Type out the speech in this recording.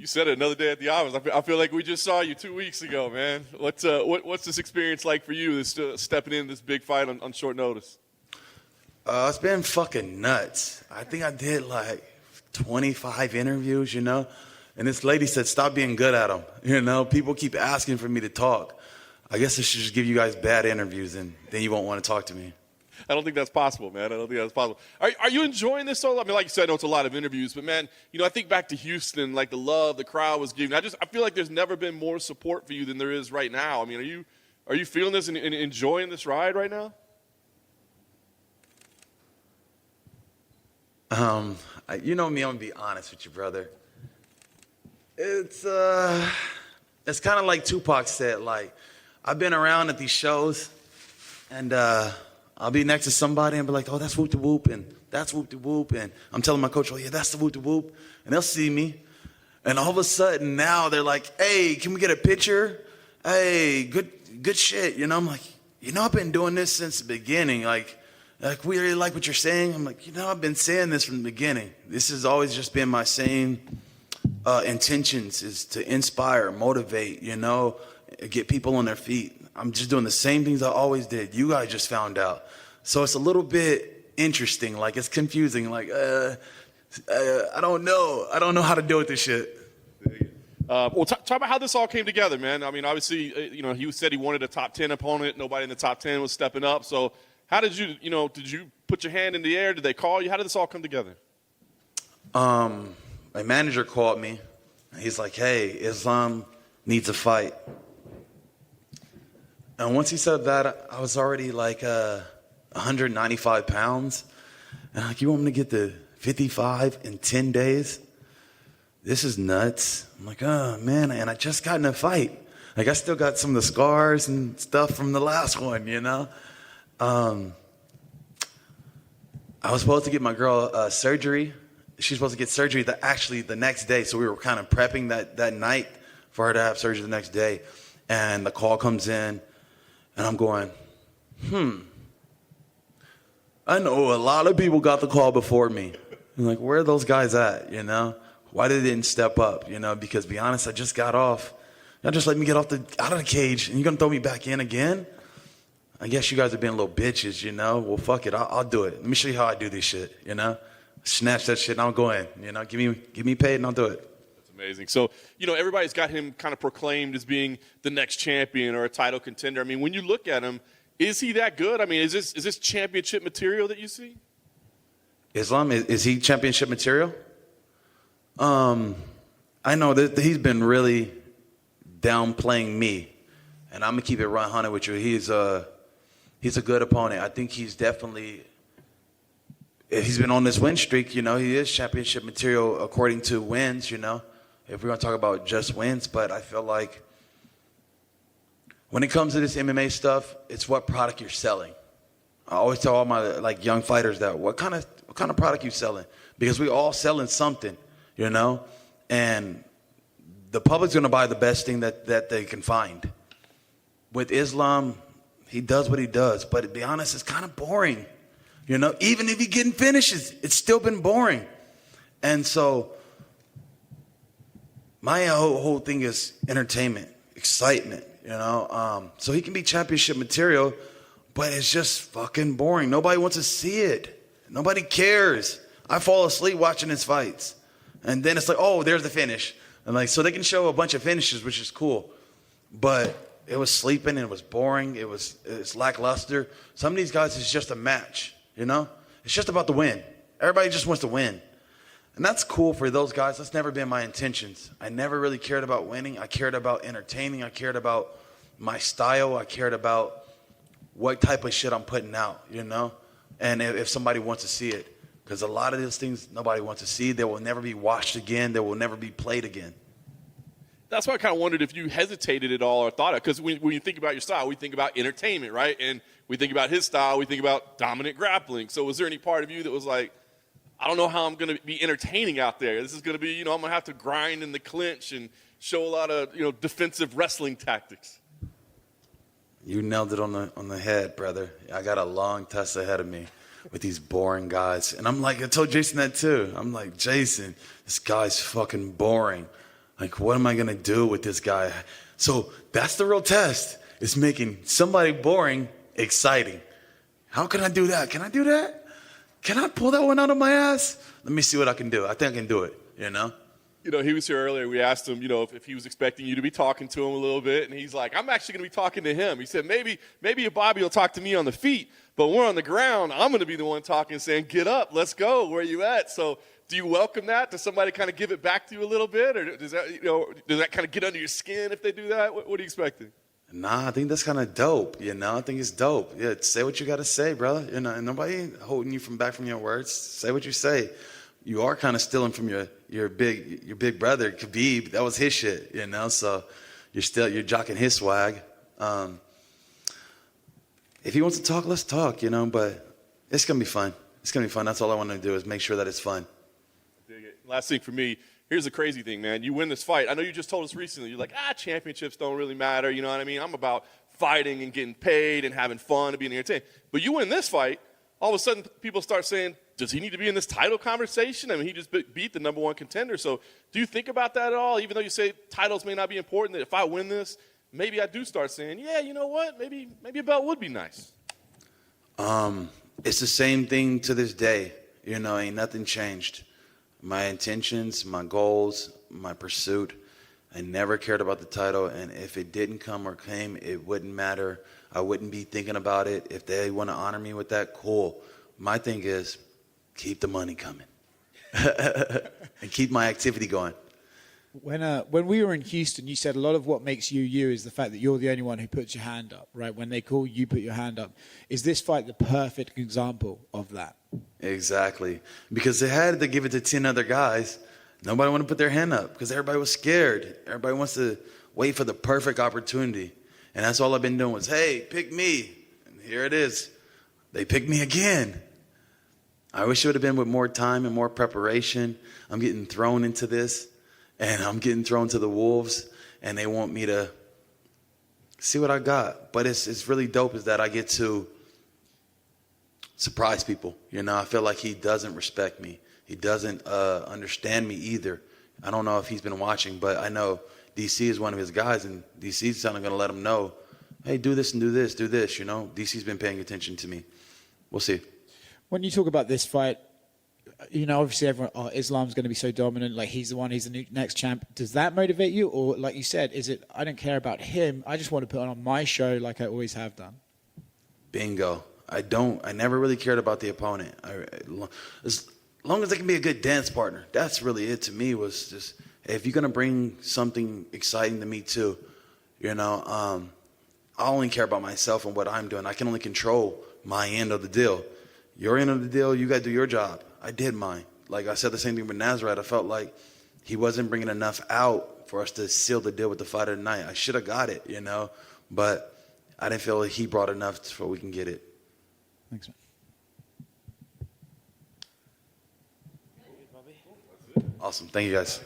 You said it, another day at the office. I feel like we just saw you 2 weeks ago, man. What's this experience like for you, this stepping in this big fight on short notice? It's been fucking nuts. I think I did like 25 interviews, and this lady said, stop being good at them. People keep asking for me to talk. I guess I should just give you guys bad interviews, and then you won't want to talk to me. I don't think that's possible, man. I don't think that's possible. Are you enjoying this so? I mean, like you said, I know it's a lot of interviews, but man, I think back to Houston, like the love the crowd was giving. I feel like there's never been more support for you than there is right now. I mean, are you feeling this and enjoying this ride right now? You know me, I'm gonna be honest with you, brother. It's kind of like Tupac said, like, I've been around at these shows, and I'll be next to somebody and be like, oh, that's whoop de whoop, and that's whoop de whoop, and I'm telling my coach, oh yeah, that's the whoop de whoop, and they'll see me, and all of a sudden now they're like, hey, can we get a picture? Hey, good shit, I'm like, I've been doing this since the beginning, like we really like what you're saying. I'm like, I've been saying this from the beginning. This has always just been my same intentions, is to inspire, motivate, get people on their feet. I'm just doing the same things I always did. You guys just found out. So it's a little bit interesting. Like, it's confusing. Like, I don't know. I don't know how to deal with this shit. Well, talk about how this all came together, man. I mean, obviously, he said he wanted a top 10 opponent. Nobody in the top 10 was stepping up. So how did you, did you put your hand in the air? Did they call you? How did this all come together? My manager called me. He's like, hey, Islam needs a fight. And once he said that, I was already like 195 pounds. And like, you want me to get to 55 in 10 days? This is nuts. I'm like, oh, man. And I just got in a fight. Like, I still got some of the scars and stuff from the last one, I was supposed to get my girl surgery. She's supposed to get surgery the next day. So we were kind of prepping that night for her to have surgery the next day. And the call comes in. And I'm going, I know a lot of people got the call before me. I'm like, where are those guys at, Why they didn't step up, Because, to be honest, I just got off. Y'all just let me get out of the cage, and you're going to throw me back in again? I guess you guys are being little bitches, Well, fuck it, I'll do it. Let me show you how I do this shit, Snatch that shit, and I'll go in, Give me paid, and I'll do it. Amazing. So, everybody's got him kind of proclaimed as being the next champion or a title contender. I mean, when you look at him, is he that good? I mean, is this championship material that you see? Islam, is he championship material? I know that he's been really downplaying me, and I'm gonna keep it 100 with you. He's a good opponent. I think he's definitely. He's been on this win streak, he is championship material according to wins, if we're going to talk about just wins. But I feel like when it comes to this MMA stuff, it's what product you're selling. I always tell all my young fighters that, what kind of product you selling? Because we all selling something, and the public's going to buy the best thing that they can find. With Islam, he does what he does, but to be honest, it's kind of boring. Even if he getting finishes, it's still been boring. And so my whole thing is entertainment, excitement, So he can be championship material, but it's just fucking boring. Nobody wants to see it. Nobody cares. I fall asleep watching his fights. And then it's like, oh, there's the finish. And so they can show a bunch of finishes, which is cool. But it was sleeping, and it was boring. It's lackluster. Some of these guys, it's just a match. It's just about the win. Everybody just wants to win. And that's cool for those guys. That's never been my intentions. I never really cared about winning. I cared about entertaining. I cared about my style. I cared about what type of shit I'm putting out, And if somebody wants to see it. Because a lot of these things nobody wants to see. They will never be watched again. They will never be played again. That's why I kind of wondered if you hesitated at all or thought it. Because when you think about your style, we think about entertainment, right? And we think about his style. We think about dominant grappling. So was there any part of you that was like, I don't know how I'm going to be entertaining out there. This is going to be, I'm going to have to grind in the clinch and show a lot of, defensive wrestling tactics. You nailed it on the head, brother. I got a long test ahead of me with these boring guys. And I'm like, I told Jason that too. I'm like, Jason, this guy's fucking boring. Like, what am I going to do with this guy? So that's the real test. It's making somebody boring exciting. How can I do that? Can I do that? Can I pull that one out of my ass? Let me see what I can do. I think I can do it, you know? You know, he was here earlier. We asked him, you know, if he was expecting you to be talking to him a little bit. And he's like, I'm actually going to be talking to him. He said, maybe if Bobby will talk to me on the feet, but when we're on the ground, I'm going to be the one talking, saying, get up, let's go. Where are you at? So do you welcome that? Does somebody kind of give it back to you a little bit? Or does that kind of get under your skin if they do that? What are you expecting? Nah, I think that's kind of dope, you know? I think it's dope. Yeah, say what you got to say, brother. You know, and nobody holding you back from your words. Say what you say. You are kind of stealing from your big brother, Khabib. That was his shit, you know? So you're jocking his swag. If he wants to talk, let's talk, you know? But it's going to be fun. It's going to be fun. That's all I want to do is make sure that it's fun. Dig it. Last thing for me, here's the crazy thing, man. You win this fight. I know you just told us recently, you're like, championships don't really matter, you know what I mean? I'm about fighting and getting paid and having fun and being entertained. But you win this fight, all of a sudden people start saying, does he need to be in this title conversation? I mean, he just beat the number one contender. So do you think about that at all? Even though you say titles may not be important, that if I win this, maybe I do start saying, yeah, you know what? Maybe a belt would be nice. It's the same thing to this day. You know, ain't nothing changed. My intentions, my goals, my pursuit, I never cared about the title. And if it didn't come or came, it wouldn't matter. I wouldn't be thinking about it. If they want to honor me with that, cool. My thing is, keep the money coming and keep my activity going. When we were in Houston, you said a lot of what makes you you is the fact that you're the only one who puts your hand up, right? When they call, you put your hand up. Is this fight the perfect example of that? Exactly. Because they had to give it to 10 other guys. Nobody wanted to put their hand up because everybody was scared. Everybody wants to wait for the perfect opportunity. And that's all I've been doing was, hey, pick me. And here it is. They picked me again. I wish it would have been with more time and more preparation. I'm getting thrown into this, and I'm getting thrown to the wolves, and they want me to see what I got. But it's really dope is that I get to surprise people. You know, I feel like he doesn't respect me. He doesn't understand me either. I don't know if he's been watching, but I know DC is one of his guys, and DC's going to let him know, hey, do this and do this, you know. DC's been paying attention to me. We'll see. When you talk about this fight, you know, obviously everyone, Islam's going to be so dominant, like he's the new next champ. Does that motivate you? Or like you said, is it, I don't care about him, I just want to put on my show like I always have done? Bingo. I never really cared about the opponent. As long as they can be a good dance partner, that's really it to me. Was just, hey, if you're going to bring something exciting to me too, you know, I only care about myself and what I'm doing. I can only control my end of the deal. Your end of the deal, you got to do your job. I did mine. Like I said the same thing with Nazareth. I felt like he wasn't bringing enough out for us to seal the deal with the fight of the night. I should have got it, you know, but I didn't feel like he brought enough so we can get it. Thanks, man. Awesome. Thank you, guys.